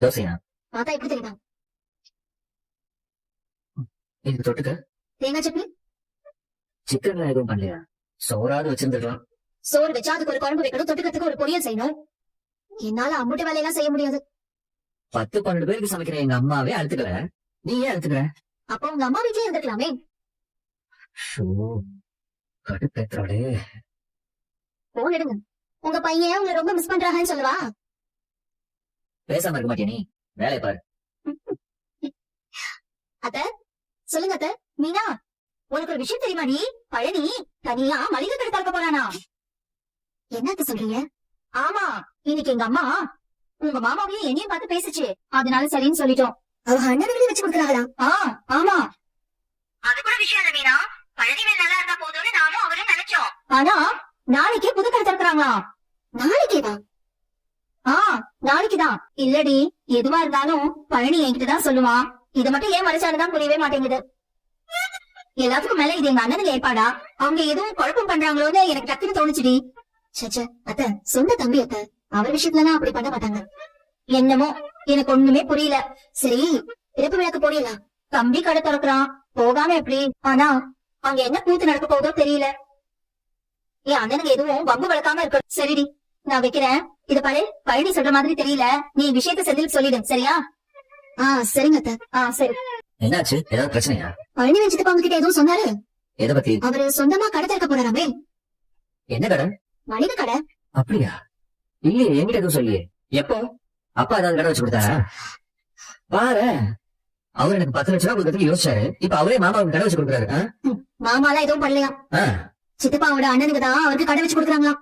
தோசையா? பார்த்தா எப்படி தெரியுதா? இதுக்கு தொட்டுக்க தேங்காய் சட்னி. சிக்கன் எதுவும் பண்ணலையா? சோறாவது வச்சிருந்துக்கலாம். சோறு வச்சா அதுக்கு ஒரு குழம்பு வைக்கணும், தொட்டுக்கிறதுக்கு ஒரு பொரியல் செய்யணும். என்னால அம்புட்டு வேலையெல்லாம் செய்ய முடியாது. 10-12 பேருக்கு சமைக்கிற எங்க அம்மாவே அழுத்துக்கல, நீ ஏன் அழுத்துக்கிற? அப்ப உங்க அம்மா வீட்லயே இருந்துக்கலாமே. ஷோ, கடுப்பேத்துறாளே. போன் எடுங்க. உங்க பையன் உங்களை ரொம்ப மிஸ் பண்றாங்கன்னு சொல்லவா? பேசாம இருக்க மாட்டியா நீ? வேலையை பாரு. அத்த சொல்லுங்க அத்த. மீனா, உனக்கு ஒரு விஷயம் தெரியுமா? நீ பழனி தனியா மளிகை கடை திறக்க போறானா? என்னத்த சொல்றீங்க? ஆமா, இன்னைக்கு எங்க அம்மா உங்க மாமாவையும் என்னையும் பார்த்து பேசுச்சு. அதனால சரின்னு சொல்லிட்டோம். அவ அண்ணன் வச்சு கொடுக்குறாங்களா? ஆமா. அது கூட விஷயம் இல்ல மீனா. பழனி வேலை நல்லா இருந்தா போதும்னு நானும் அவரும் நினைச்சோம். ஆனா நாளைக்கே புது கடை திறக்கிறாங்களா? நாளைக்கேவா? நாளைக்குதான். இல்லடி, எதுவா இருந்தாலும் பழனி என்கிட்டதான் சொல்லுவான். இதை மட்டும் ஏன் மறைச்சாலுதான் புரியவே மாட்டேங்குது. எல்லாத்துக்கும் மேல இது எங்க அண்ணனுக்கு ஏற்பாடா? அவங்க எதுவும் குழப்பம் பண்றாங்களோன்னு எனக்கு டக்குன்னு தோணுச்சுடி. சச்ச அத்த, சொந்த தம்பி அத்த, அவர் விஷயத்துலலாம் அப்படி பண்ண மாட்டாங்க. என்னமோ எனக்கு ஒண்ணுமே புரியல. சரி, இறப்பு விளக்கு போடல. தம்பி கடை திறக்கிறான், போகாம எப்படி? ஆனா அங்க என்ன கூத்து நடக்க போதோ தெரியல. என் அண்ணனுக்கு எதுவும் வம்பு வளர்க்காம இருக்க. சரிடி, நான் வைக்கிறேன். இது பாரு, பழனி சொல்ற மாதிரி தெரியல. நீ விஷயத்த செந்தில் சொல்லிடு, சரியா? சரிங்க அத்த. சரி. என்னாச்சு? ஏதாவது பிரச்சனையா? பழனி வச்சுட்டு அவங்க கிட்ட எதுவும் சொன்னாரு? எதை பத்தி? அவரு சொந்தமா கடை திறக்க போறாராமே. என்ன கடை? மளிகை கடை. அப்படியா? இல்லையே, என்கிட்ட எதுவும் சொல்லியே. எப்போ? அப்பா ஏதாவது கடை வச்சு கொடுத்தாரா? பாரு, அவர் எனக்கு 10 லட்சம் ரூபாய் கொடுக்கறதுக்கு யோசிச்சாரு. இப்ப அவரே மாமாவுக்கு கடை வச்சு கொடுக்குறாரு. மாமாலாம் எதுவும் பண்ணலையா? சித்தப்பாவோட அண்ணனுக்கு தான் அவருக்கு கடை வச்சு கொடுக்குறாங்களாம்.